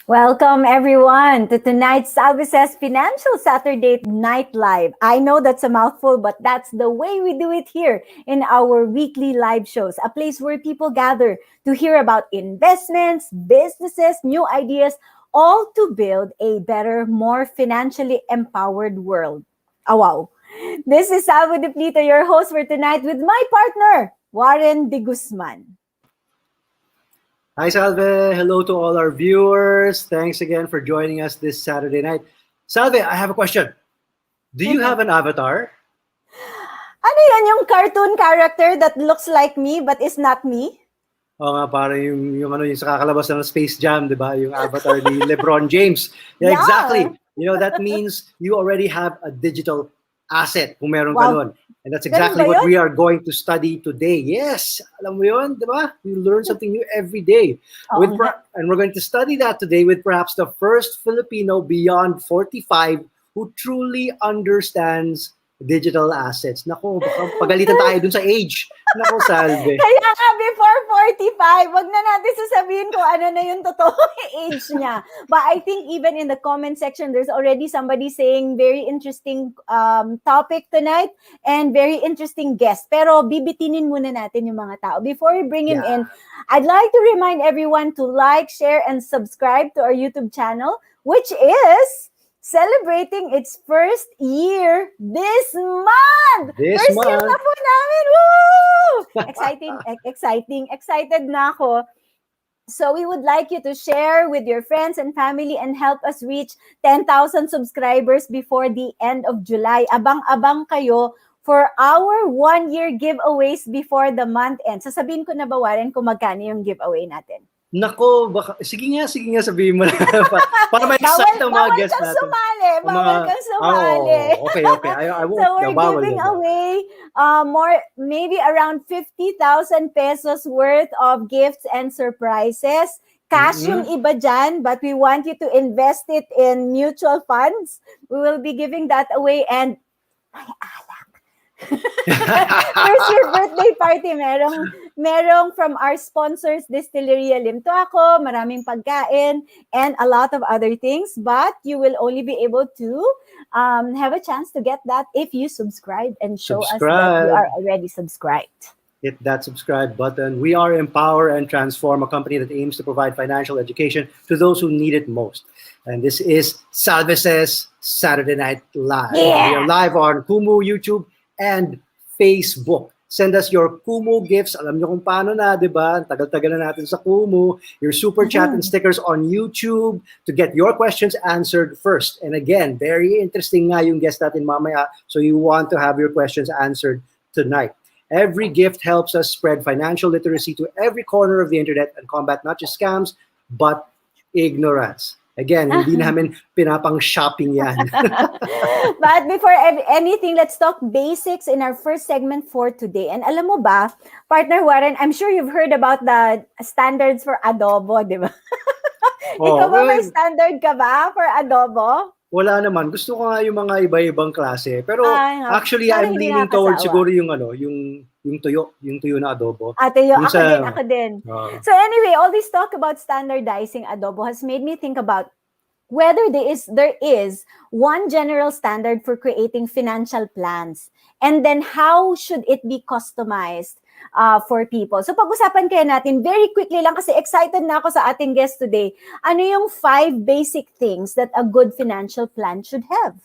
Welcome everyone to tonight's SalveSays Financial Saturday Night Live. I know that's a mouthful, but that's the way we do it here in our weekly live shows, a place where people gather to hear about investments, businesses, new ideas, all to build a better, more financially empowered world. Oh, wow. This is Salvo Deplito, your host for tonight with my partner, Warren De Guzman. Hi, Salve. Hello to all our viewers. Thanks again for joining us this Saturday night. Salve, I have a question. Do you have an avatar? Ano yan yung cartoon character that looks like me but is not me? Oo nga, parang yung sa kakalabas ng Space Jam, di ba? Yung avatar ni LeBron James. Yeah, exactly. You know, that means you already have a digital asset kung meron ka nun. And that's exactly what we are going to study today. Yes, alam mo yun, di ba? You learn something new every day. And we're going to study that today with perhaps the first Filipino beyond 45 who truly understands digital assets. Nako, baka pagalitan tayo dun sa age. Nako, Salve. Kaya nga, before 45, wag na natin sasabihin kung ano na yung totoo age niya. But I think even in the comment section, there's already somebody saying very interesting topic tonight and very interesting guest. Pero bibitinin muna natin yung mga tao. Before we bring him in, I'd like to remind everyone to like, share, and subscribe to our YouTube channel, which is celebrating its first year this month! First year na po namin! Woo! Excited na ako. So we would like you to share with your friends and family and help us reach 10,000 subscribers before the end of July. Abang-abang kayo for our 1-year giveaways before the month ends. Sasabihin ko na ba, Warren, kung magkano yung giveaway natin? Nako, baka, sige nga, sabihin mo na. Para ma-excite ang mga guests natin. Bawal kang sumali. Okay. I won't. So we're giving away maybe around 50,000 pesos worth of gifts and surprises. Cash yung iba dyan, but we want you to invest it in mutual funds. We will be giving that away and may alak. First year birthday party, merong from our sponsors, Distilleria Limto Ako, maraming pagkain, and a lot of other things. But you will only be able to have a chance to get that if you subscribe and show us that you are already subscribed. Hit that subscribe button. We are Empower and Transform, a company that aims to provide financial education to those who need it most. And this is SalveSays Saturday Night Live. Yeah. We are live on Kumu, YouTube, and Facebook. Send us your Kumu gifts. Alam nyo kung paano na, di ba? Tagal-tagal na natin sa Kumu. Your super chat and stickers on YouTube to get your questions answered first. And again, very interesting nga yung guest natin mamaya. So you want to have your questions answered tonight. Every gift helps us spread financial literacy to every corner of the internet and combat not just scams, but ignorance. Again, hindi namin pinapang shopping yan. But before anything, let's talk basics in our first segment for today. And alam mo ba, partner Warren, I'm sure you've heard about the standards for adobo, di ba? Ikaw ba may standard ka ba for adobo? Wala naman. Gusto ko nga yung mga iba-ibang klase. Pero actually, I'm leaning towards siguro yung tuyo na adobo. Tuyo. Ako din. So anyway, all this talk about standardizing adobo has made me think about whether there is one general standard for creating financial plans. And then how should it be customized for people? So pag-usapan kaya natin very quickly lang kasi excited na ako sa ating guest today. Ano yung 5 basic things that a good financial plan should have?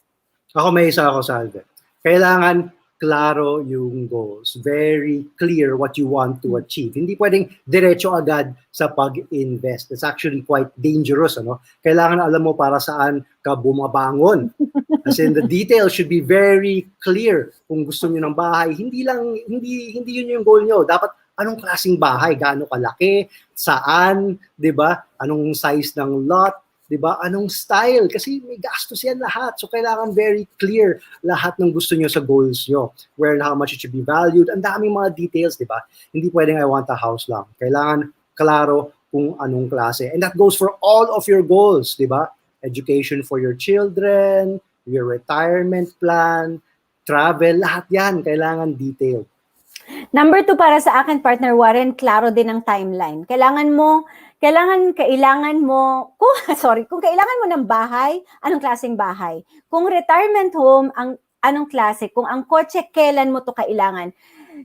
Ako may isa ako, Salve. Kailangan klaro yung goals. Very clear what you want to achieve. Hindi pwedeng diretso agad sa pag-invest. It's actually quite dangerous. Kailangan alam mo para saan ka bumabangon. As in, the details should be very clear. Kung gusto niyo ng bahay, hindi yun yung goal niyo. Dapat anong klaseng bahay, gaano kalaki, saan, 'di ba? Anong size ng lot, 'di ba? Anong style kasi may gastos yan lahat. So kailangan very clear lahat ng gusto niyo sa goals niyo. Where and how much it should be valued. Ang daming mga details, 'di ba? Hindi pwedeng I want a house lang. Kailangan klaro kung anong klase. And that goes for all of your goals, 'di ba? Education for your children, your retirement plan, travel, lahat yan kailangan detailed. Number 2 para sa akin, partner Warren, klaro din ang timeline. Kailangan mo, kung kailangan mo ng bahay, anong klaseng bahay? Kung retirement home, anong klase? Kung ang kotse, kailan mo to kailangan?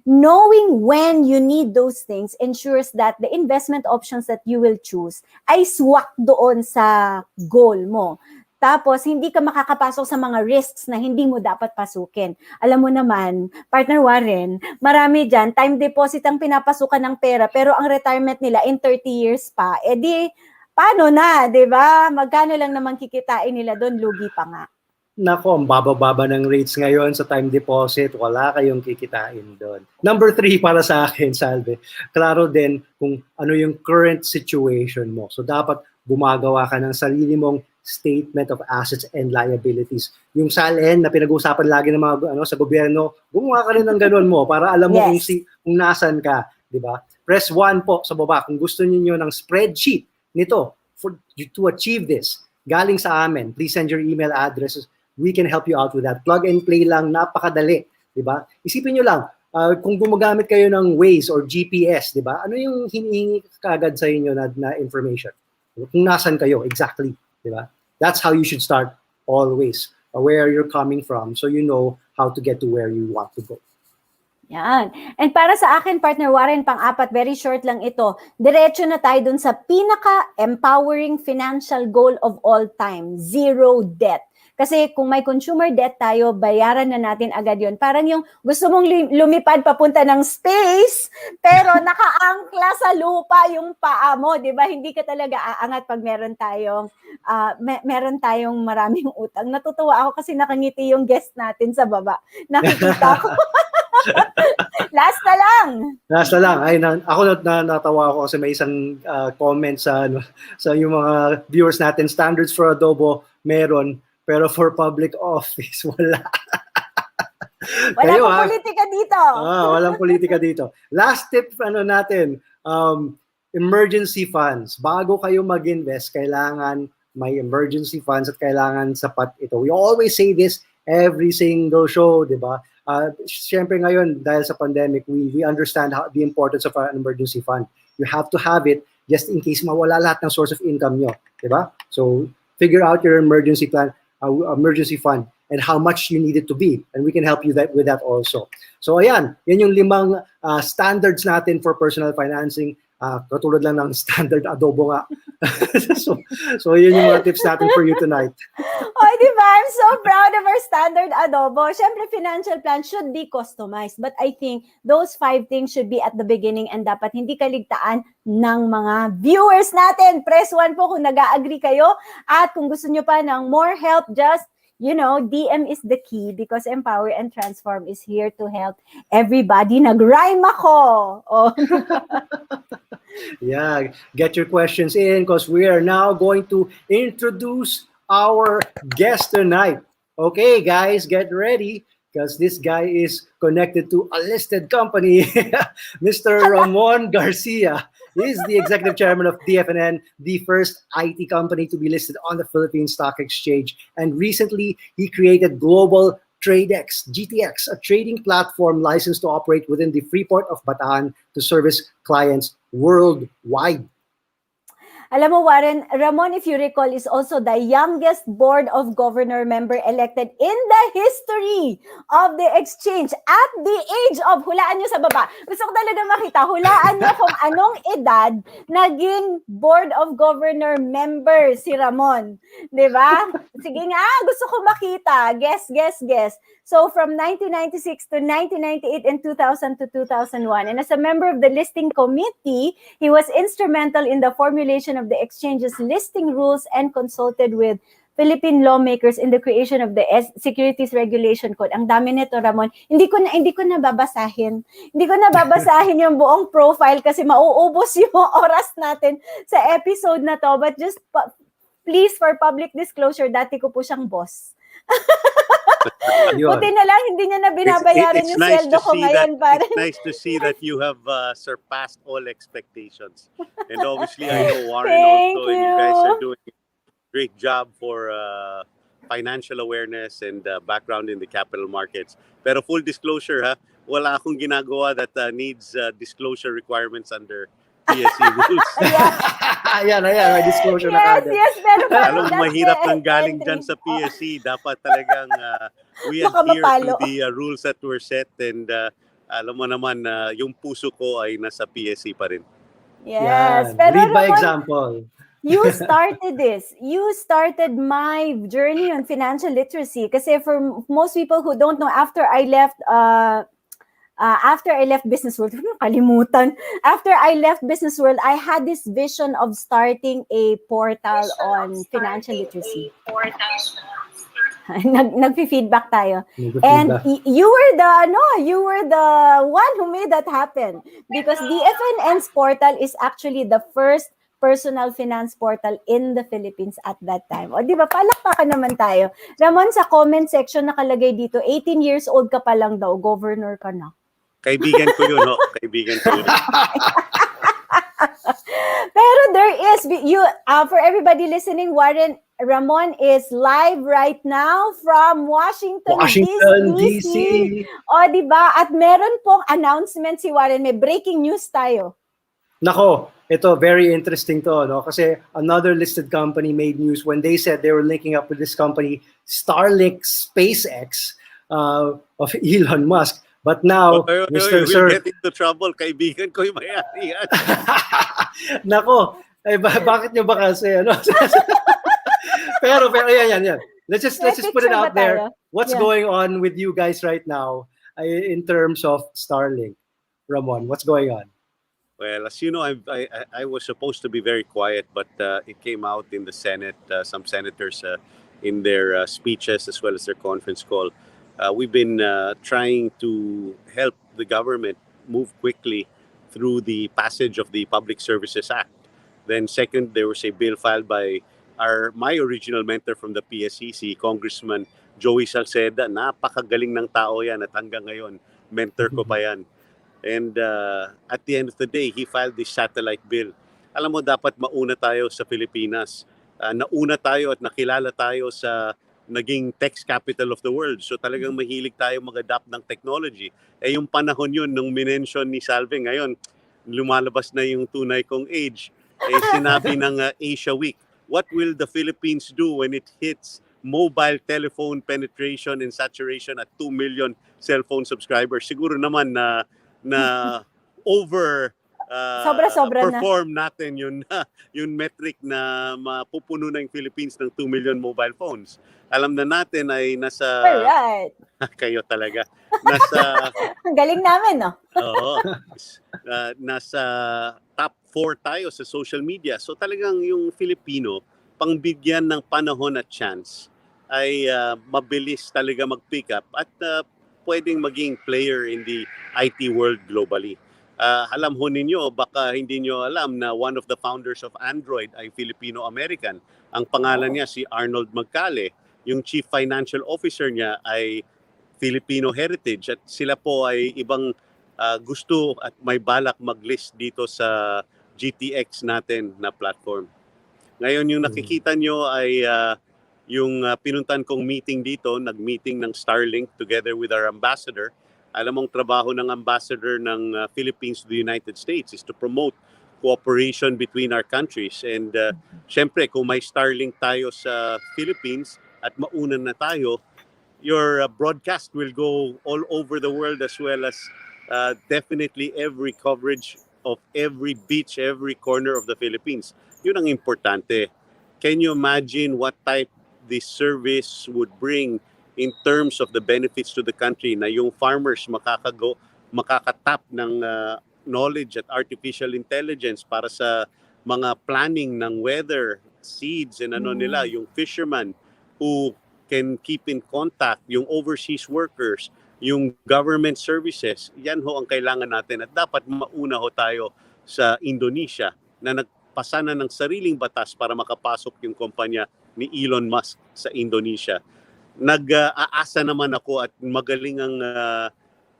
Knowing when you need those things ensures that the investment options that you will choose ay swak doon sa goal mo. Tapos, hindi ka makakapasok sa mga risks na hindi mo dapat pasukin. Alam mo naman, partner Warren, marami dyan, time deposit ang pinapasukan ng pera, pero ang retirement nila in 30 years pa, paano na, di ba? Magkano lang naman kikitain nila doon, lugi pa nga. Nako, ang baba-baba ng rates ngayon sa time deposit, wala kayong kikitain doon. Number 3 para sa akin, Salve, klaro din kung ano yung current situation mo. So dapat gumagawa ka ng sarili mong statement of assets and liabilities. Yung SALN na pinag-uusapan lagi ng mga sa gobyerno, gumawa ka rin ng ganun mo para alam mo kung nasan ka, di ba? Press 1 po sa baba kung gusto niyo ng spreadsheet nito to achieve this. Galing sa amin, please send your email addresses. We can help you out with that. Plug and play lang, napakadali, di ba? Isipin niyo lang, kung gumagamit kayo ng Waze or GPS, di ba? Ano yung hinihingi kagad sa inyo na information? Kung nasan kayo, exactly, di ba? That's how you should start always, where you're coming from, so you know how to get to where you want to go. Yan. And para sa akin, partner Warren, pang-apat, very short lang ito. Diretso na tayo dun sa pinaka-empowering financial goal of all time, zero debt. Kasi kung may consumer debt tayo, bayaran na natin agad yon. Parang yung gusto mong lumipad papunta ng space, pero nakaangkla sa lupa yung paa mo, di ba? Hindi ka talaga aangat pag meron tayong maraming utang. Natutuwa ako kasi nakangiti yung guest natin sa baba. Nakikita ko. Last na lang. Ay, ako natawa ako kasi may isang comment sa yung mga viewers natin. Standards for adobo meron, pero for public office wala. Walang politika dito. Walang politika dito. Last tip natin, emergency funds. Bago kayo mag-invest, kailangan may emergency funds at kailangan sapat ito. We always say this every single show, di ba? Siyempre ngayon, dahil sa pandemic, we understand the importance of an emergency fund. You have to have it just in case mawala lahat ng source of income nyo. Diba? So, figure out your emergency fund and how much you need it to be. And we can help you with that also. So, ayan. Yan yung 5 standards natin for personal financing. Katulad lang ng standard adobo nga. so yun yung mga tips natin for you tonight. Diba? I'm so proud of our standard adobo. Siyempre, financial plan should be customized. But I think those 5 things should be at the beginning and dapat hindi kaligtaan ng mga viewers natin. Press 1 po kung nag-agree kayo. At kung gusto nyo pa ng more help, just DM is the key because Empower and Transform is here to help everybody. Nag-rhyme ako. Yeah, get your questions in because we are now going to introduce our guest tonight. Okay, guys, get ready because this guy is connected to a listed company, Mr. Ramon Garcia. He is the executive chairman of DFNN, the first IT company to be listed on the Philippine Stock Exchange. And recently, he created Global TradeX, GTX, a trading platform licensed to operate within the Freeport of Bataan to service clients worldwide. Alam mo, Warren, Ramon, if you recall, is also the youngest Board of Governor member elected in the history of the exchange at the age of, hulaan nyo sa baba. Gusto ko talaga makita, hulaan nyo kung anong edad naging Board of Governor member si Ramon. Diba? Sige nga, gusto ko makita. Guess. So from 1996 to 1998 and 2000 to 2001. And as a member of the listing committee, he was instrumental in the formulation of the exchange's listing rules and consulted with Philippine lawmakers in the creation of the Securities Regulation Code. Ang dami nito, Ramon. Hindi ko na babasahin. Hindi ko na babasahin yung buong profile kasi mauubos yung oras natin sa episode na to. But just please, for public disclosure, dati ko po siyang boss. Buti na lang, hindi niya na binabayaran yung sweldo ko ngayon. It's nice to see that you have surpassed all expectations. And obviously, I know Warren also, and you guys are doing a great job for financial awareness and background in the capital markets. Pero full disclosure, wala akong ginagawa that needs disclosure requirements under PSE rules. Ayan, may disclosure na kagad. Yes, pero Alam mo, that's mahirap the nang galing entry. dyan sa PSE. Dapat talagang we Baka adhere to mapalo. the rules that were set, and alam mo naman na yung puso ko ay nasa PSE pa rin. Yes. Yan. Pero Lead by Ramon, example. you started this. You started my journey on financial literacy. Kasi for most people who don't know, after I left Business World, kalimutan. After I left Business World, I had this vision of starting a portal on financial literacy. Nagfi-feedback tayo. And you were the one who made that happen, because DFNN's portal is actually the first personal finance portal in the Philippines at that time. O, di ba? Palakpakan naman tayo. Ramon, sa comment section nakalagay dito, 18 years old ka pa lang daw, governor ka na. Kaibigan ko yun, no? Kaibigan ko yun. Pero there is, for everybody listening, Ramon is live right now from Washington DC. O, di ba? At meron pong announcement si Warren. May breaking news tayo. Nako, ito, very interesting to, no? Kasi another listed company made news when they said they were linking up with this company, Starlink SpaceX, of Elon Musk. But now, Mr. Sir... We'll get into trouble. Kaibigan ko yung may-ari yan. Nako, bakit nyo ba kasi, ano? pero yan. Let's just put it out there. What's going on with you guys right now in terms of Starlink? Ramon, what's going on? Well, as you know, I was supposed to be very quiet, but it came out in the Senate, some senators in their speeches as well as their conference call. We've been trying to help the government move quickly through the passage of the Public Services Act. Then second, there was a bill filed by my original mentor from the PSCC, Congressman Joey Salceda. Napakagaling ng tao yan at hanggang ngayon, mentor ko pa yan. And at the end of the day, he filed this satellite bill. Alam mo, dapat mauna tayo sa Pilipinas. Nauna tayo at nakilala tayo sa naging tech capital of the world. So talagang mahilig tayo mag-adapt ng technology. Yung panahon yun, nung minention ni Salve, ngayon, lumalabas na yung tunay kong age. Sinabi ng Asia Week, what will the Philippines do when it hits mobile telephone penetration and saturation at 2 million cellphone subscribers? Siguro naman na over sobra-sobra perform natin yung metric na mapupuno na yung Philippines ng 2 million mobile phones. Alam na natin ay nasa... Alright. Kayo talaga. Nasa... Ang galing namin, no? Oo. Nasa top 4 tayo sa social media. So talagang yung Filipino, pangbigyan ng panahon at chance, ay mabilis talaga mag-pick up at pwedeng maging player in the IT world globally. Alam ho ninyo, baka hindi nyo alam na one of the founders of Android ay Filipino-American. Ang pangalan niya si Arnold Magcale. Yung Chief Financial Officer niya ay Filipino heritage at sila po ay ibang gusto at may balak mag-list dito sa GTX natin na platform. Ngayon yung nakikita nyo ay yung pinuntan kong meeting dito, nag-meeting ng Starlink together with our ambassador. Alam mong trabaho ng ambassador ng Philippines to the United States is to promote cooperation between our countries. And syempre, kung may Starlink tayo sa Philippines at maunan na tayo, your broadcast will go all over the world as well as definitely every coverage of every beach, every corner of the Philippines. Yun ang importante. Can you imagine what type this service would bring in terms of the benefits to the country na yung farmers makakatap ng knowledge at artificial intelligence para sa mga planning ng weather, seeds and nila, yung fishermen who can keep in contact, yung overseas workers, yung government services, yan ho ang kailangan natin at dapat mauna ho tayo sa Indonesia na nagpasa na ng sariling batas para makapasok yung kumpanya ni Elon Musk sa Indonesia. Nag-aasa naman ako at magaling ang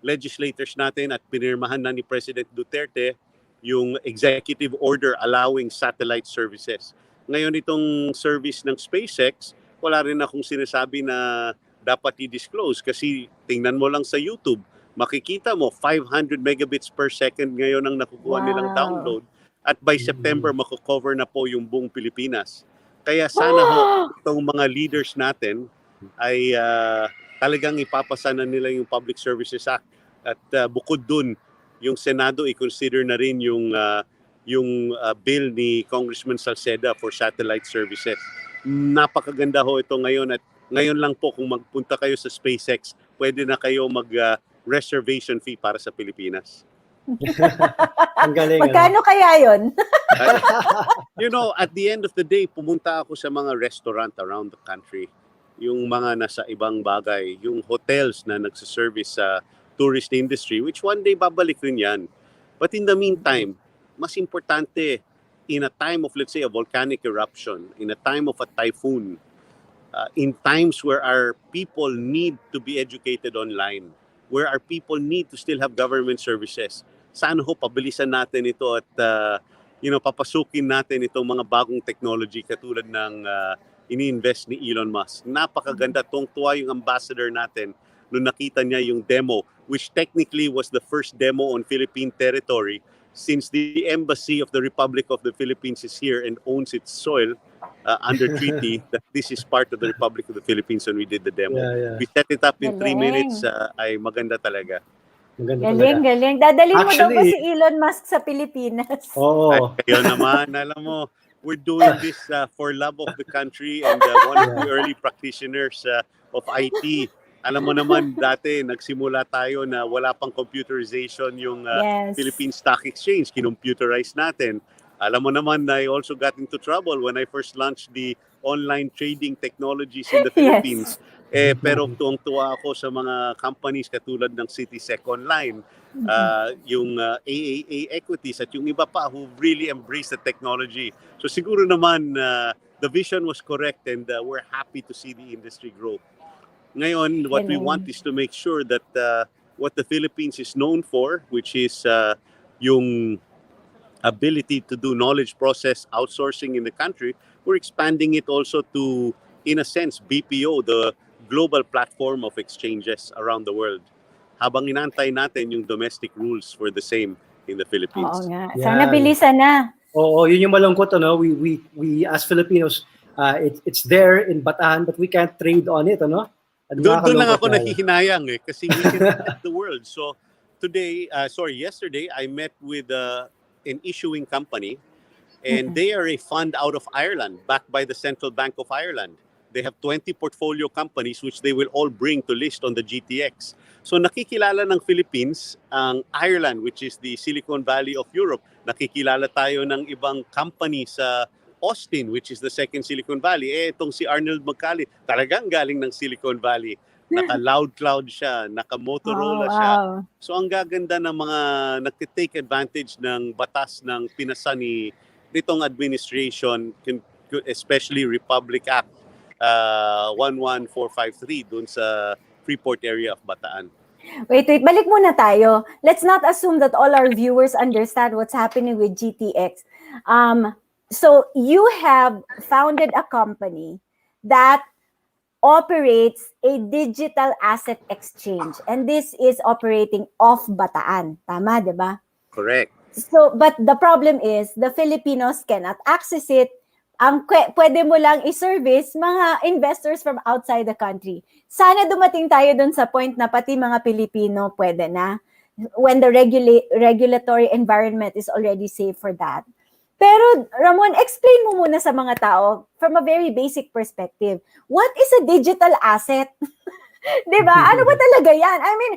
legislators natin at pinirmahan na ni President Duterte yung executive order allowing satellite services. Ngayon itong service ng SpaceX, wala rin akong sinasabi na dapat i-disclose kasi tingnan mo lang sa YouTube, makikita mo 500 megabits per second ngayon ang nakukuha nilang download at by September mako-cover na po yung buong Pilipinas. Kaya sana ho itong mga leaders natin ay talagang ipapasa na nila yung Public Services Act at bukod dun yung Senado i-consider na rin yung bill ni Congressman Salceda for satellite services. Napakaganda ho ito ngayon at ngayon lang po kung magpunta kayo sa SpaceX, pwede na kayo mag-reservation fee para sa Pilipinas. Ang galing. Magkano kaya yun? You know, at the end of the day, pumunta ako sa mga restaurant around the country. Yung mga nasa ibang bagay, yung hotels na nagsaservice sa tourist industry, which one day babalik rin yan. But in the meantime, mas importante, in a time of, let's say, a volcanic eruption, in a time of a typhoon, in times where our people need to be educated online, where our people need to still have government services, sana ho pabilisan natin ito at papasukin natin itong mga bagong technology katulad ng ini-invest ni Elon Musk. Napakaganda, tuwang-tuwa yung ambassador natin nung nakita niya yung demo, which technically was the first demo on Philippine territory since the Embassy of the Republic of the Philippines is here and owns its soil under treaty, that this is part of the Republic of the Philippines when we did the demo. We set it up in 3 minutes, ay maganda talaga. Galing. Dadalhin mo daw ba si Elon Musk sa Pilipinas? Oo. Kayo naman, alam mo, we're doing this for love of the country and one of the early practitioners of IT. Alam mo naman, dati nagsimula tayo na wala pang computerization yung Philippine Stock Exchange, kinomputerize natin. Alam mo naman, I also got into trouble when I first launched the online trading technologies in the Philippines. Pero tuwang-tuwa ako sa mga companies katulad ng CitySec Online, yung AAA Equities at yung iba pa who really embrace the technology. So siguro naman, the vision was correct and we're happy to see the industry grow. Ngayon, what we want is to make sure that what the Philippines is known for, which is yung ability to do knowledge process outsourcing in the country, we're expanding it also to, in a sense, BPO, the global platform of exchanges around the world. Habang inantay natin yung domestic rules for the same in the Philippines. Oo nga. Sana bilisan na. Oo, yun yung malungkot, ano? We as Filipinos, it's there in Bataan, but we can't trade on it, ano? Doon lang ako nahihinayang kasi we can connect the world. So yesterday, I met with an issuing company, and they are a fund out of Ireland, backed by the Central Bank of Ireland. They have 20 portfolio companies which they will all bring to list on the GTX. So nakikilala ng Philippines ang Ireland, which is the Silicon Valley of Europe. Nakikilala tayo ng ibang company sa Austin, which is the second Silicon Valley. Itong si Arnold Magcali, talagang galing ng Silicon Valley. Naka-Loud Cloud siya, naka-Motorola siya. So ang gaganda ng mga nagtitake advantage ng batas ng pinasa nitong administration, especially Republic Act 11453 dun sa Freeport Area of Bataan. Wait, balik muna tayo. Let's not assume that all our viewers understand what's happening with GTX. So you have founded a company that operates a digital asset exchange, and this is operating off Bataan. Tama, di ba? Correct. So, but the problem is the Filipinos cannot access it. Ang pwede mo lang i-service mga investors from outside the country. Sana dumating tayo dun sa point na pati mga Pilipino pwede na when the regulatory environment is already safe for that. Pero Ramon, explain mo muna sa mga tao from a very basic perspective. What is a digital asset? 'Di ba? Ano ba talaga 'yan? I mean,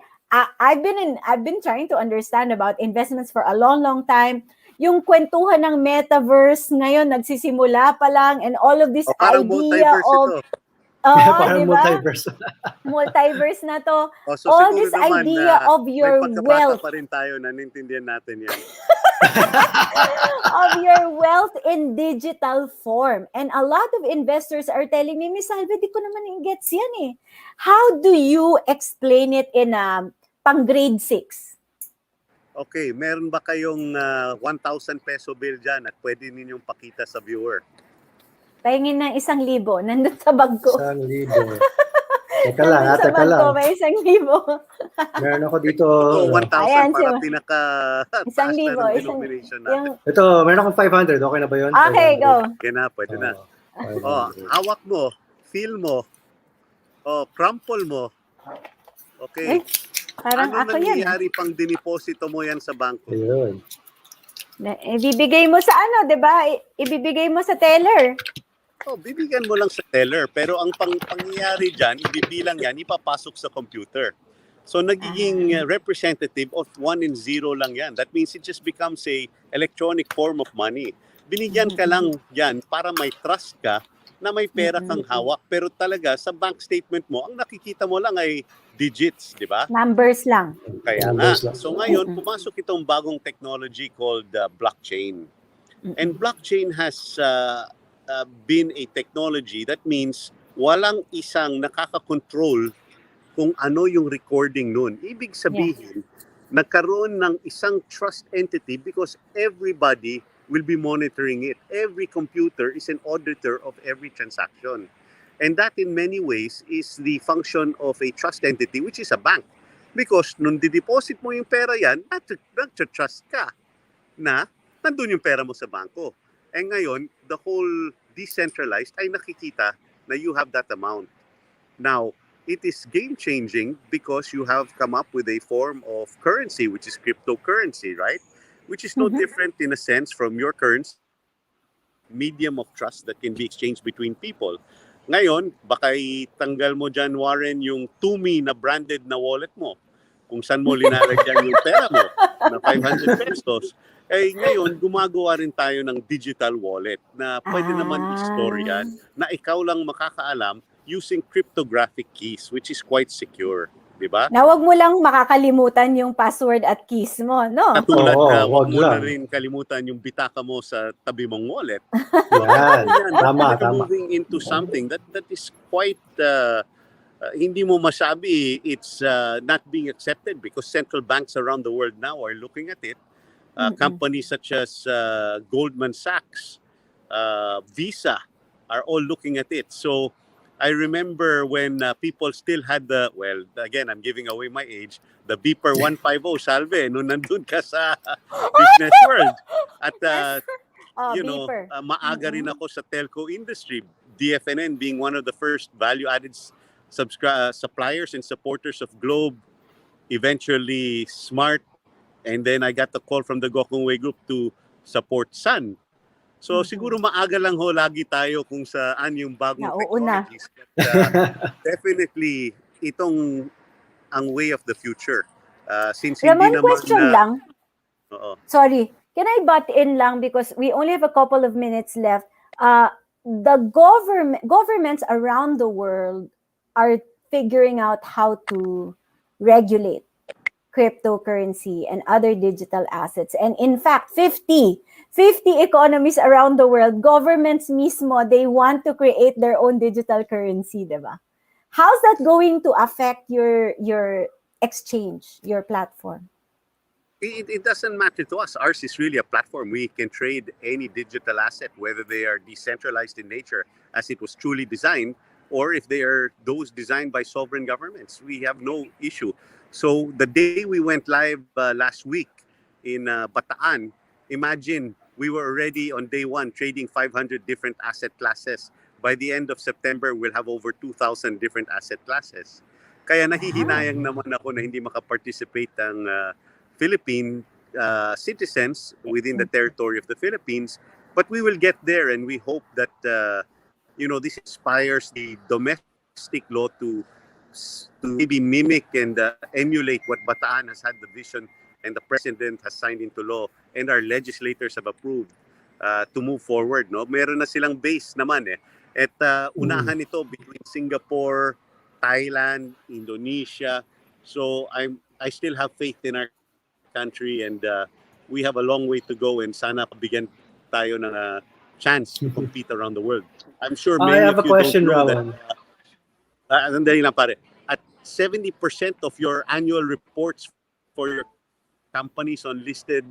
I've been trying to understand about investments for a long time. Yung kwentuhan ng metaverse ngayon nagsisimula pa lang, and all of this idea of parang diba? multiverse Na to. So all this idea of your wealth. Pa rin tayo, nanintindihan natin yan. Of your wealth in digital form. And a lot of investors are telling me, Miss Salve, di ko naman gets yan eh. How do you explain it in pang grade 6? Okay, meron ba kayong 1,000 peso bill dyan at pwede ninyong pakita sa viewer? Pahingin ng 1,000, nandun sa bag ko. 1,000. Teka lang, Nandun sa teka bag ko, lang. may 1,000. Meron ako dito. Ito, 1,000 Ayan, para si- pinaka-taas na 1,000. ng denomination natin. Yung, Ito, meron akong 500. Okay na ba yun? okay, 500. go. Kaya na, pwede na. Oh, 500. Hawak mo, feel mo, crumple mo. Okay. Eh, parang Ano ako yan. nangyayari pang diniposito mo yan sa bangko? Ayun. Ibibigay mo sa ano, 'di ba? Ibibigay mo sa teller. Bibigyan mo lang sa teller. Pero ang pangyayari dyan, ibibilang yan, ipapasok sa computer. So nagiging representative of 1 and 0 lang yan. That means it just becomes a electronic form of money. Binigyan ka lang yan para may trust ka na may pera kang hawak. Pero talaga, sa bank statement mo, ang nakikita mo lang ay digits, di ba? Numbers lang. Kaya nga. Numbers lang. So ngayon, pumasok itong bagong technology called blockchain. And blockchain has been a technology that means walang isang nakaka-control kung ano yung recording nun. Ibig sabihin, nagkaroon ng isang trust entity because everybody will be monitoring it. Every computer is an auditor of every transaction. And that in many ways is the function of a trust entity, which is a bank. Because nung dideposit mo yung pera yan, nag-trust ka na nandun yung pera mo sa bangko. And ngayon, the whole decentralized ay nakikita na you have that amount. Now, it is game-changing because you have come up with a form of currency, which is cryptocurrency, right? Which is no different in a sense from your currency, medium of trust that can be exchanged between people. Ngayon, baka itanggal mo dyan, Warren, yung Tumi na branded na wallet mo. Kung saan mo linalagyan yung pera mo na 500 pesos. Eh ngayon, gumagawa rin tayo ng digital wallet na pwede naman i-store yan na ikaw lang makakaalam using cryptographic keys, which is quite secure. Diba? Na wag mo lang makakalimutan yung password at keys mo, no? Katulad na wag wag mo na lang. rin kalimutan yung bitaka mo sa tabi mong wallet. Yan. Tama, We're tama. moving into something that is quite hindi mo masabi it's not being accepted because central banks around the world now are looking at it. Companies such as Goldman Sachs, Visa are all looking at it. So I remember when people still had again, I'm giving away my age, the Beeper 150, Salve, nung nandun ka sa business world. At, Beeper. maaga rin ako sa telco industry. DFNN being one of the first value-added suppliers and supporters of Globe, eventually Smart, and then I got the call from the Gokongwei Group to support Sun. So siguro maaga lang ho lagi tayo kung saan yung bagong technologies. But, definitely itong ang way of the future. Since Ramon, hindi naman question lang. Sorry, can I butt in lang because we only have a couple of minutes left. The governments around the world are figuring out how to regulate cryptocurrency and other digital assets. And in fact, 50 economies around the world, governments mismo, they want to create their own digital currency, diba? How's that going to affect your exchange, your platform? It doesn't matter to us. Ours is really a platform. We can trade any digital asset, whether they are decentralized in nature, as it was truly designed, or if they are those designed by sovereign governments. We have no issue. So the day we went live last week in Bataan, imagine we were already on day one trading 500 different asset classes. By the end of September, we'll have over 2,000 different asset classes. Kaya nahihinayang naman ako na hindi makaparticipate ang Philippine citizens within the territory of the Philippines. But we will get there, and we hope that this inspires the domestic law to maybe mimic and emulate what Bataan has had the vision and the president has signed into law and our legislators have approved to move forward. No, meron na silang base naman eh. At unahan ito between Singapore, Thailand, Indonesia. So I still have faith in our country, and we have a long way to go, and sana bigyan tayo ng chance to compete around the world. I'm sure many I have of a you question, don't know Ramon. Sandali lang pare. At 70% of your annual reports for your companies on listed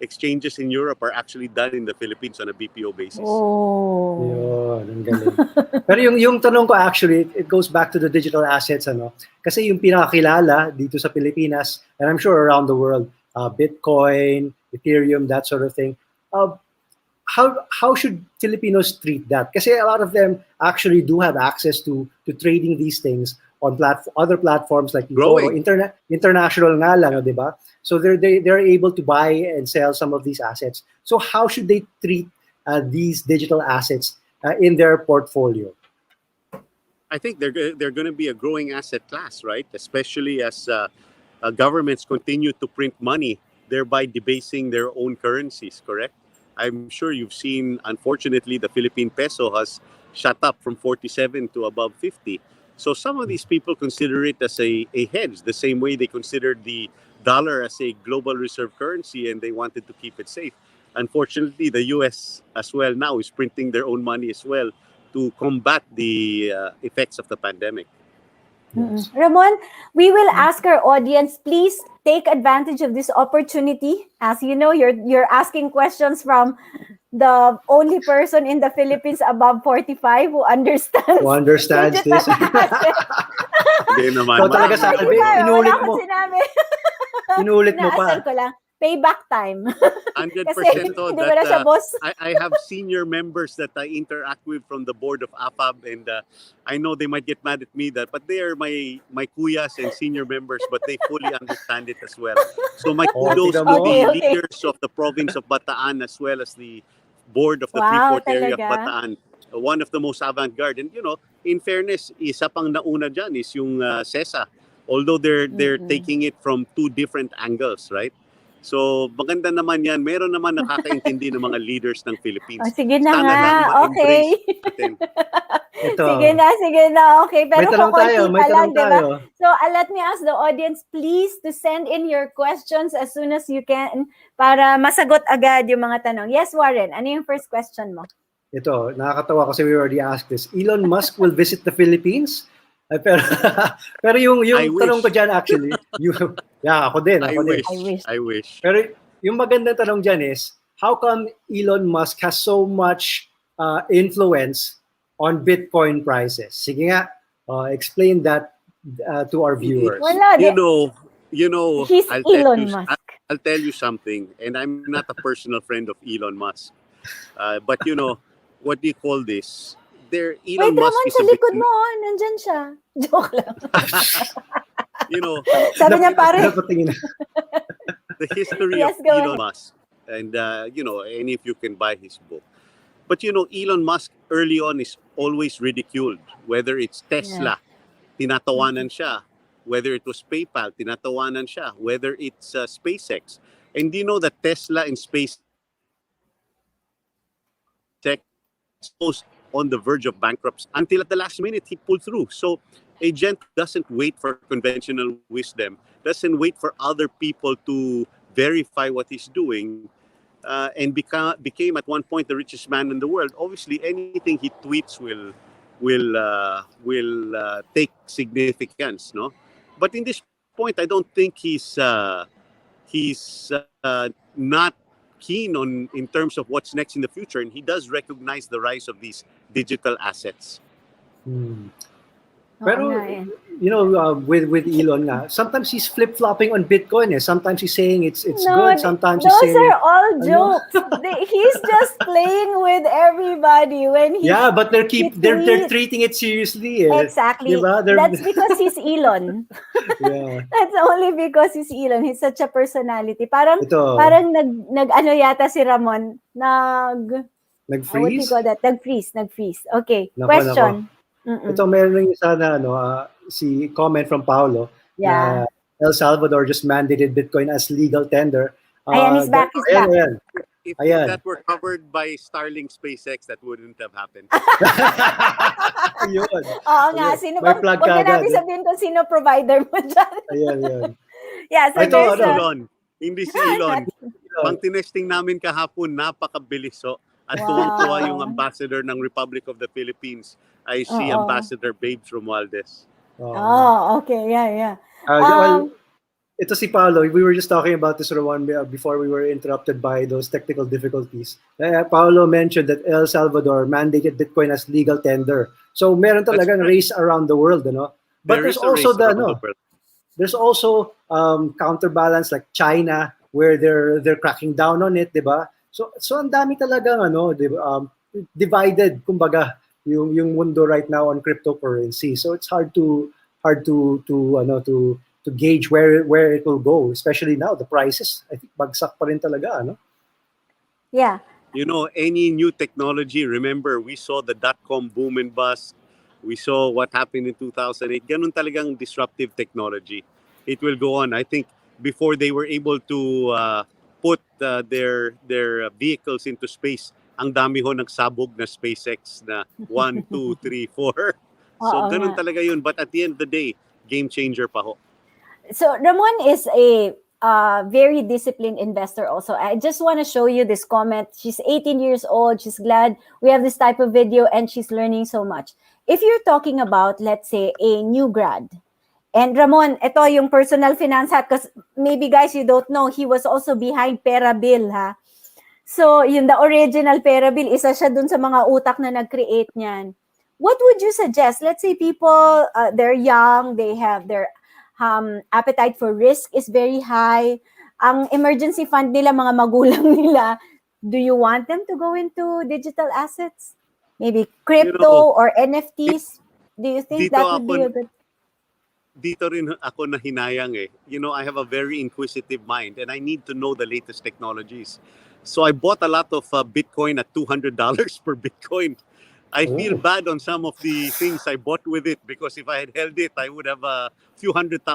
exchanges in Europe are actually done in the Philippines on a BPO basis. Oh. Yun, ang galing. Pero yung tanong ko actually, it goes back to the digital assets, ano? Kasi yung pinakakilala dito sa Pilipinas, and I'm sure around the world, Bitcoin, Ethereum, that sort of thing. How should Filipinos treat that? Kasi a lot of them actually do have access to trading these things on other platforms like Growing. international nga lang, di ba? So they're able to buy and sell some of these assets. So how should they treat these digital assets in their portfolio? I think they're going to be a growing asset class, right? Especially as governments continue to print money, thereby debasing their own currencies, correct? I'm sure you've seen, unfortunately, the Philippine peso has shot up from 47 to above 50. So some of these people consider it as a hedge, the same way they considered the dollar as a global reserve currency and they wanted to keep it safe. Unfortunately, the US as well now is printing their own money as well to combat the effects of the pandemic. Mm-mm. Ramon, we will ask our audience, please take advantage of this opportunity. As you know, you're asking questions from the only person in the Philippines above 45 who understands. Who understands this? Hindi naman. So talaga sa Wala inulit akong mo. sinabi. Inulit mo Inaasal pa. ko lang. Payback time. 100% Kasi to hindi ko na siya that boss. I have senior members that I interact with from the board of AFAB, and I know they might get mad at me but they are my kuyas and senior members, but they fully understand it as well. So my kudos to Okay, the okay. leaders of the province of Bataan as well as the board of the Wow, Freeport Area of talaga? Bataan. One of the most avant-garde, and in fairness, isa pang nauna dyan is yung SESA, although they're taking it from two different angles, right? So, maganda naman yan. Meron naman nakakaintindi ng mga leaders ng Philippines. Oh, sige na Sana nga. lang ma-embrace Okay. natin. Ito. Sige na. Okay. Pero May tanong tayo, kukunti may pa lang, tanong di ba? tayo. So, let me ask the audience, please, to send in your questions as soon as you can para masagot agad yung mga tanong. Yes, Warren, ano yung first question mo? Ito, nakakatawa kasi we already asked this. Elon Musk will visit the Philippines? Pero yung I tanong wish. ko dyan actually, ako din. I wish. Pero yung magandang tanong dyan is, how come Elon Musk has so much influence on Bitcoin prices? Sige nga, explain that to our viewers. Wala. You know, He's Elon Musk. I'll tell you something, and I'm not a personal friend of Elon Musk. But what do you call this? Elon Wait, Musk Ramon, is sa a likod bit, mo, nandyan siya. Joke lang. Sabi niya, pare. The history Yes, of go Elon ahead. Musk, and any of you can buy his book. But Elon Musk early on is always ridiculed, whether it's Tesla, tinatawanan siya, whether it was PayPal, tinatawanan siya, whether it's SpaceX. And do you know that Tesla and SpaceX was on the verge of bankruptcy until at the last minute he pulled through. So a gent doesn't wait for conventional wisdom, doesn't wait for other people to verify what he's doing, and became at one point the richest man in the world. Obviously, anything he tweets will take significance, no? But in this point, I don't think he's not keen on in terms of what's next in the future, and he does recognize the rise of these digital assets. Pero, with Elon nga, sometimes he's flip-flopping on Bitcoin. Sometimes he's saying it's good, sometimes he's saying... Those are all jokes. He's just playing with everybody when he... Yeah, but they're treating it seriously. Exactly. Diba? That's because he's Elon. Yeah. That's only because he's Elon. He's such a personality. Parang nag-ano yata si Ramon, nag-freeze? what do you call that? Nag-freeze. Okay, Nako. question. Ito, meron yung isa na si comment from Paulo na El Salvador just mandated Bitcoin as legal tender. Ayan, he's back. If that were covered by Starlink SpaceX, that wouldn't have happened. Yun. Oo nga, wag na natin sabihin kung sino provider mo dyan. Ayan. Yeah, so there's Elon. Hindi si Elon. Pang tinesting namin kahapon, napakabilis. So, at tuwang-tuwa yung ambassador ng Republic of the Philippines ay si Ambassador Babes Romualdez. Oh, okay. Yeah. ito si Paolo. We were just talking about this one before we were interrupted by those technical difficulties. Paolo mentioned that El Salvador mandated Bitcoin as legal tender. So meron That's talagang right. race around the world, ano? But There there's is a also race the around the world. there's also counterbalance like China where they're cracking down on it, 'di ba? So ang dami talagang divided kumbaga yung mundo right now on cryptocurrency. So it's hard to gauge where it will go, especially now the prices. I think bagsak pa rin talaga, ano? Yeah. You know, any new technology, remember, we saw the dot-com boom and bust. We saw what happened in 2008. Ganun talagang disruptive technology. It will go on. I think before they were able to put their vehicles into space, ang dami ho nagsabog na SpaceX na 1, 2, 3, 4. So Oo ganun nga. talaga yun. But at the end of the day, game changer pa ho. So Ramon is a very disciplined investor also. I just want to show you this comment. She's 18 years old. She's glad we have this type of video and she's learning so much. If you're talking about, let's say, a new grad, and Ramon, ito yung personal finance hat because maybe guys, you don't know, he was also behind Pera Bill, ha? So, yun, the original Pera Bill, isa siya dun sa mga utak na nag-create niyan. What would you suggest? Let's say people, they're young, they have their appetite for risk is very high. Ang emergency fund nila, mga magulang nila, do you want them to go into digital assets? Maybe You know, crypto or NFTs? Do you think dito that would be ako a good... dito rin ako nahinayang eh. You know, I have a very inquisitive mind and I need to know the latest technologies. So I bought a lot of Bitcoin at $200 per Bitcoin. I feel Oh. bad on some of the things I bought with it because if I had held it, I would have a few $100,000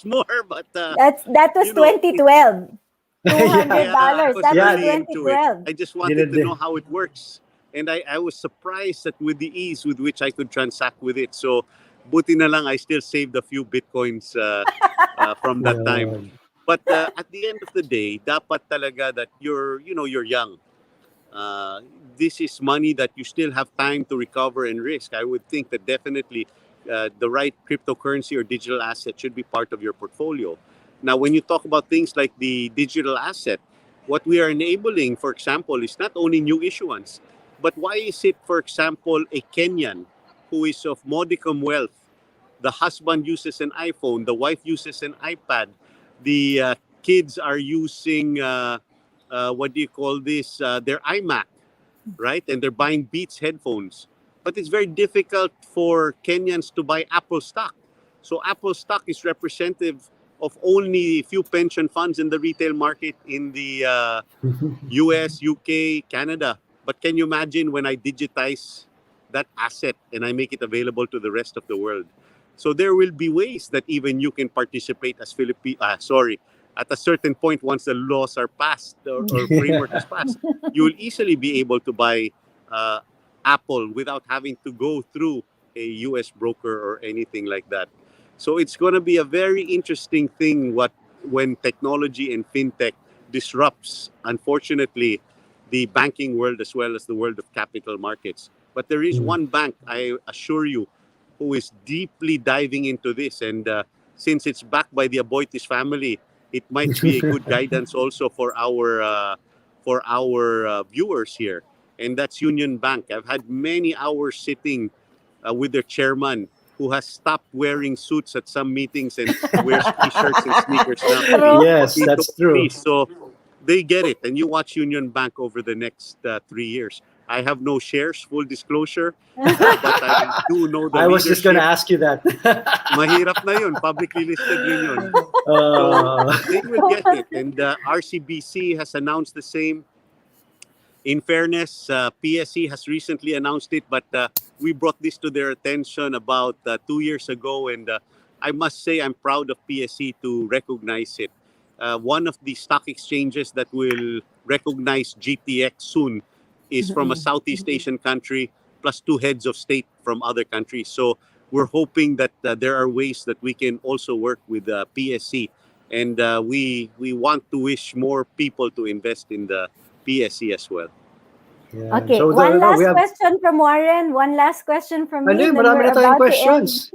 more. But That was you know, 2012. yeah, I $200. was That was really into it. 2012. I just wanted to know how it works. And I was surprised at with the ease with which I could transact with it. So, buti na lang I still saved a few Bitcoins from that time. Yun. But at the end of the day, dapat talaga that you're young. This is money that you still have time to recover and risk. I would think that definitely the right cryptocurrency or digital asset should be part of your portfolio. Now, when you talk about things like the digital asset, what we are enabling, for example, is not only new issuance, but why is it, for example, a Kenyan who is of modicum wealth? The husband uses an iPhone, the wife uses an iPad, the kids are using what do you call this? Their iMac, right? And they're buying Beats headphones. But it's very difficult for Kenyans to buy Apple stock. So Apple stock is representative of only a few pension funds in the retail market in the US, UK, Canada. But can you imagine when I digitize that asset and I make it available to the rest of the world? So there will be ways that even you can participate as at a certain point once the laws are passed or framework is passed, you will easily be able to buy Apple without having to go through a US broker or anything like that. So it's going to be a very interesting thing when technology and fintech disrupts, unfortunately, the banking world as well as the world of capital markets. But there is one bank, I assure you, who is deeply diving into this. And since it's backed by the Aboitiz family, it might be a good guidance also for our viewers here. And that's Union Bank. I've had many hours sitting with their chairman who has stopped wearing suits at some meetings and wears t-shirts and sneakers now. True. Yes, He that's told true. me. So they get it. And you watch Union Bank over the next 3 years. I have no shares, full disclosure, but I do know the I was just going to leadership. ask you that. Mahirap na yun. Publicly listed rin yun. Uh, They will get it. And RCBC has announced the same. In fairness, PSE has recently announced it, but we brought this to their attention about 2 years ago, and I must say I'm proud of PSE to recognize it. One of the stock exchanges that will recognize GTX soon is from a Southeast Asian country, plus 2 heads of state from other countries. So we're hoping that there are ways that we can also work with PSE, and we want to wish more people to invest in the PSE as well. yeah. Okay, So one we last have question from Warren, one last question from me, Ano, then marami we're na tayong about to end. questions.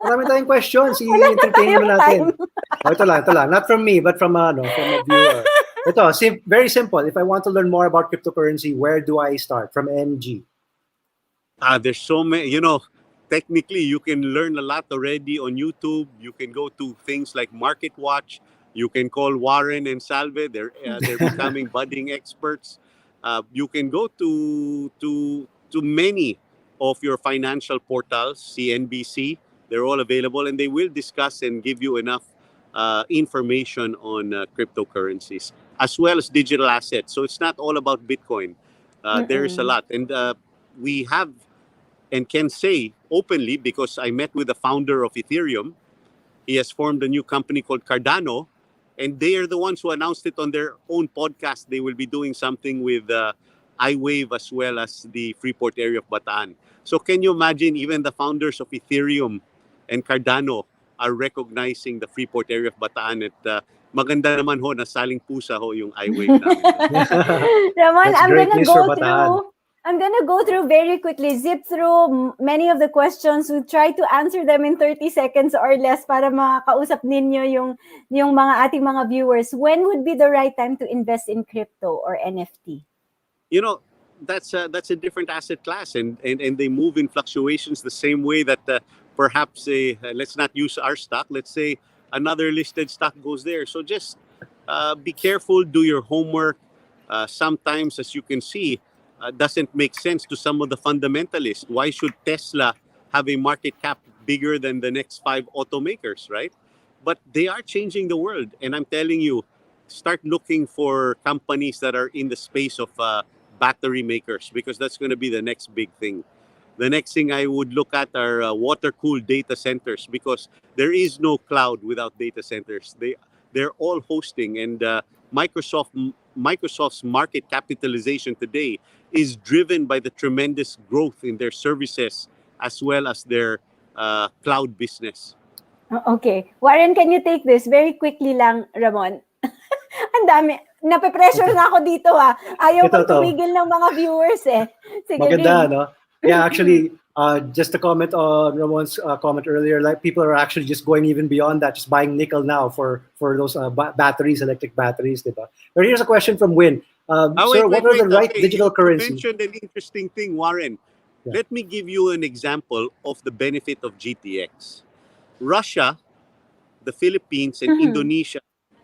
Marami tayong questions. Wala na I-entertain mo tayong natin. time. Ito lang. Not from me, but from a viewer. Ito, very simple. If I want to learn more about cryptocurrency, where do I start? From MG. There's so many, technically you can learn a lot already on YouTube. You can go to things like Market Watch. You can call Warren and Salve. They're becoming budding experts. You can go to many of your financial portals, CNBC. They're all available, and they will discuss and give you enough information on cryptocurrencies as well as digital assets. So it's not all about Bitcoin. There is a lot, and we have and can say openly, because I met with the founder of Ethereum. He has formed a new company called Cardano, and they are the ones who announced it on their own podcast. They will be doing something with iWave as well as the Freeport Area of Bataan. So can you imagine, even the founders of Ethereum and Cardano are recognizing the Freeport Area of Bataan at maganda naman ho, nasaling pusa ho yung iWave namin. Ramon, That's great news for Bataan. I'm gonna go through very quickly, zip through many of the questions. We try to answer them in 30 seconds or less para makausap ninyo yung mga ating mga viewers. When would be the right time to invest in crypto or NFT? That's a different asset class, and they move in fluctuations the same way that perhaps let's not use our stock. Let's say another listed stock goes there. So just be careful, do your homework. Sometimes, as you can see, doesn't make sense to some of the fundamentalists. Why should Tesla have a market cap bigger than the next 5 automakers, right? But they are changing the world. And I'm telling you, start looking for companies that are in the space of battery makers, because that's going to be the next big thing. The next thing I would look at are water-cooled data centers, because there is no cloud without data centers. They're all hosting, and Microsoft's market capitalization today is driven by the tremendous growth in their services as well as their cloud business. Okay. Warren, can you take this? Very quickly lang, Ramon. Ang dami. Nape-pressure na ako dito ha. Ayaw pang tumigil ng mga viewers eh. Sige, maganda, no? Yeah, actually, just to comment on Ramon's comment earlier, like people are actually just going even beyond that, just buying nickel now for those batteries, electric batteries, diba? But here's a question from Win. Sir, what are the right digital currencies? You mentioned an interesting thing, Warren. Yeah. Let me give you an example of the benefit of GTX. Russia, the Philippines, and Indonesia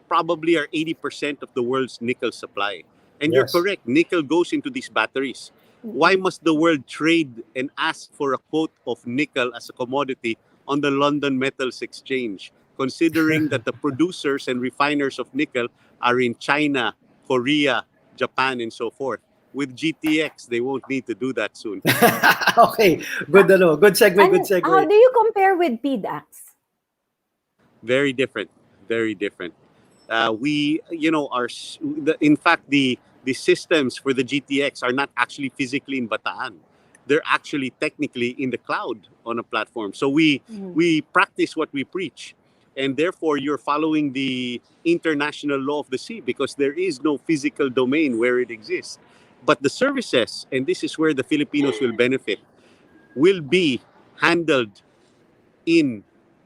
probably are 80% of the world's nickel supply. And you're correct, nickel goes into these batteries. Why must the world trade and ask for a quote of nickel as a commodity on the London Metals Exchange, considering that the producers and refiners of nickel are in China, Korea, Japan, and so forth? With GTX, they won't need to do that soon. Okay, good segue, good segue. How do you compare with PDAX? Very different, very different. In fact, the systems for the GTX are not actually physically in Bataan. They're actually technically in the cloud on a platform. So we practice what we preach. And therefore, you're following the international law of the sea, because there is no physical domain where it exists. But the services, and this is where the Filipinos will benefit, will be handled in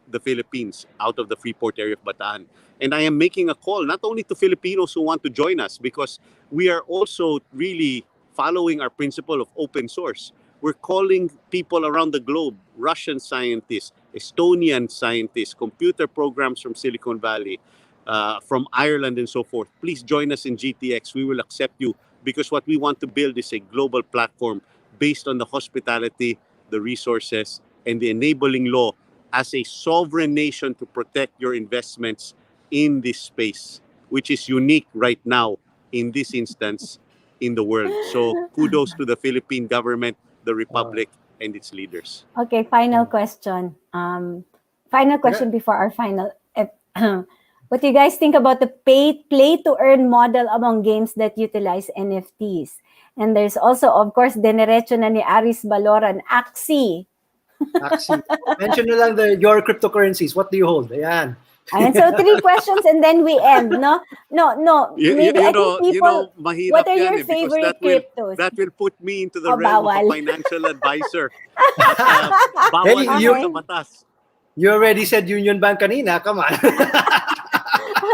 the Philippines, out of the Freeport Area of Bataan. And I am making a call not only to Filipinos who want to join us, because we are also really following our principle of open source. We're calling people around the globe, Russian scientists, Estonian scientists, computer programs from Silicon Valley, from Ireland and so forth. Please join us in GTX. We will accept you, because what we want to build is a global platform based on the hospitality, the resources, and the enabling law as a sovereign nation to protect your investments in this space, which is unique right now in this instance in the world. So kudos to the Philippine government, the Republic, and its leaders. Okay, final question. Final question before our final. What do you guys think about the play-to-earn model among games that utilize NFTs? And there's also, of course, dinerecho na ni Aris Baloran, Axie. Mention na lang your cryptocurrencies. What do you hold? Ayan. And so 3 questions and then we end, no? Maybe I think people, what are your favorite cryptos? That will put me into the realm of a financial advisor. Bawal sa batas. You already said Union Bank kanina. Come on.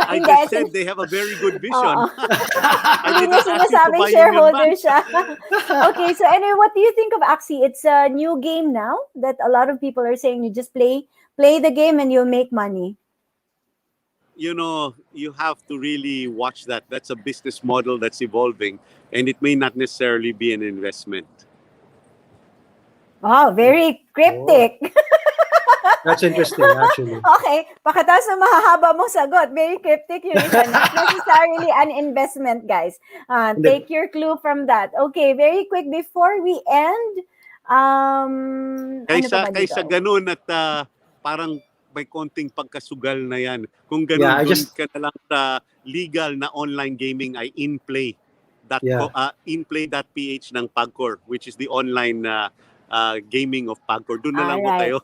I Hindi, just said they have a very good vision. Oo. I Hindi niya did not ask you to sinasabing buy Union shareholder Bank. siya. Okay, so anyway, what do you think of Axie? It's a new game now that a lot of people are saying you just play the game and you'll make money. You know, you have to really watch that. That's a business model that's evolving, and it may not necessarily be an investment. Wow, very cryptic. That's interesting, actually. Okay, pakatapos na mahahaba mong sagot. Very cryptic yung isa. Not necessarily an investment, guys. Take your clue from that. Okay, very quick before we end. Ano pa ba dito? Kaysa ganun at parang may konting pagkasugal na yan. Kung ganun, Yeah, doon ka na lang sa legal na online gaming ay InPlay. InPlay.ph ng Pagcor, which is the online gaming of Pagcor. Doon na lang po kayo.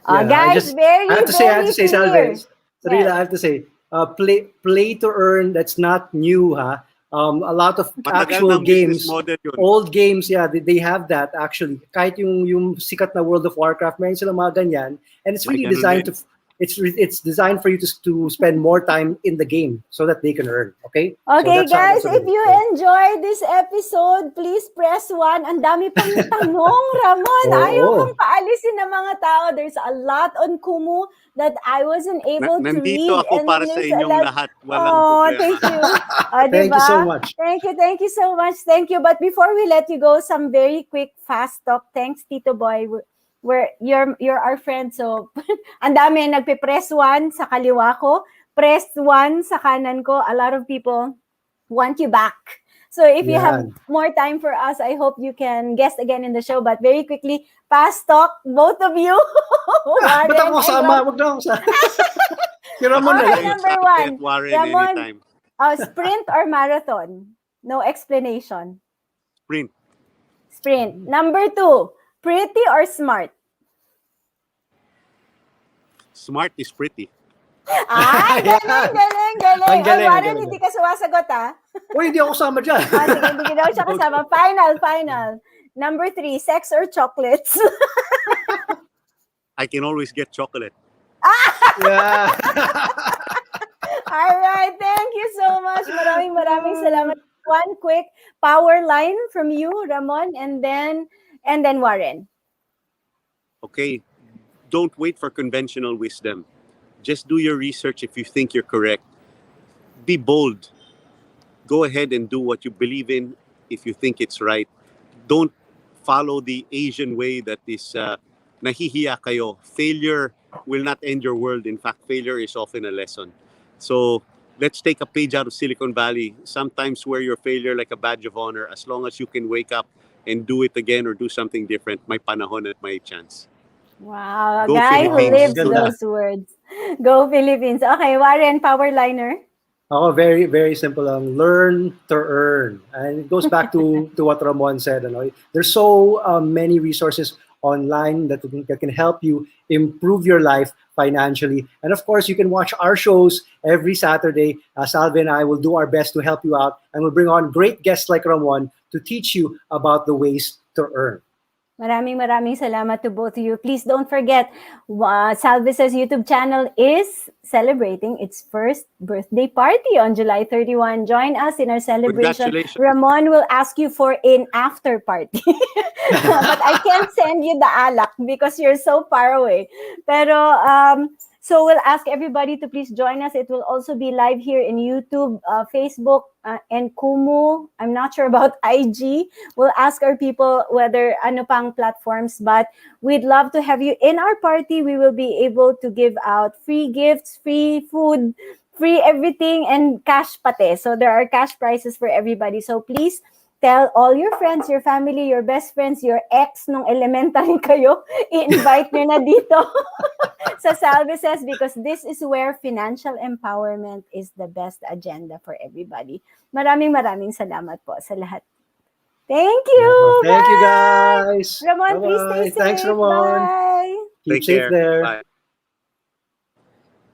Guys, I have to say, clear. Sarila, I have to say, play to earn, that's not new, ha? A lot of actual games, old games, they have that actually. Kahit yung sikat na World of Warcraft, mayroon silang mga ganyan, and it's really designed to, it's designed for you to spend more time in the game so that they can earn. Okay. Okay, so guys, if you enjoyed this episode, please press 1. Ang dami pang tanong, Ramon. Ayaw kong paalisin ng mga tao. There's a lot on Kumu that I wasn't able to read. Nandito ako para sa inyong lahat. Walang problema. Thank you. Thank you so much. Thank you so much. Thank you. But before we let you go, some very quick, fast talk. Thanks, Tito Boy. You're our friend. So, ang dami nagpe-press 1 sa kaliwa ko. Press 1 sa kanan ko. A lot of people want you back. So if you have more time for us, I hope you can guest again in the show. But very quickly, fast talk, both of you. Ba't ako kasama? Wag na ako sa... Ramon, number 1. Ramon, sprint or marathon? No explanation. Sprint. Number 2, pretty or smart? Smart is pretty. Ay, galing. Warren, hindi ka sumasagot, ha? Uy, hindi ako kasama dyan. Sige, hindi daw siya kasama. Final. Number 3, sex or chocolates? I can always get chocolate. Yeah. All right, thank you so much. Maraming salamat. One quick power line from you, Ramon, and then Warren. Okay, don't wait for conventional wisdom. Just do your research if you think you're correct. Be bold. Go ahead and do what you believe in if you think it's right. Don't follow the Asian way that is nahihiya kayo. Failure will not end your world. In fact, failure is often a lesson. So let's take a page out of Silicon Valley. Sometimes wear your failure like a badge of honor. As long as you can wake up and do it again or do something different, may panahon at may chance. Wow, a guy who lives those words. Go Philippines. Okay, Warren, power liner. Oh, very, very simple. Learn to earn. And it goes back to what Ramon said. There's so many resources online that can help you improve your life financially. And of course, you can watch our shows every Saturday. Salve and I will do our best to help you out. And we'll bring on great guests like Ramon to teach you about the ways to earn. Maraming salamat to both of you. Please don't forget, SalveSays YouTube channel is celebrating its first birthday party on July 31. Join us in our celebration. Ramon will ask you for an after party. But I can't send you the alak because you're so far away. Pero, so we'll ask everybody to please join us. It will also be live here in YouTube, Facebook, and Kumu. I'm not sure about IG. We'll ask our people whether ano pang platforms, but we'd love to have you in our party. We will be able to give out free gifts, free food, free everything, and cash pate. So there are cash prizes for everybody. So please tell all your friends, your family, your best friends, your ex nung elementary kayo, i-invite nyo na dito sa SalveSays because this is where financial empowerment is the best agenda for everybody. Maraming salamat po sa lahat. Thank you! Thank you, guys! Ramon, please stay safe. Thanks, Ramon. Bye! Keep safe there. Bye.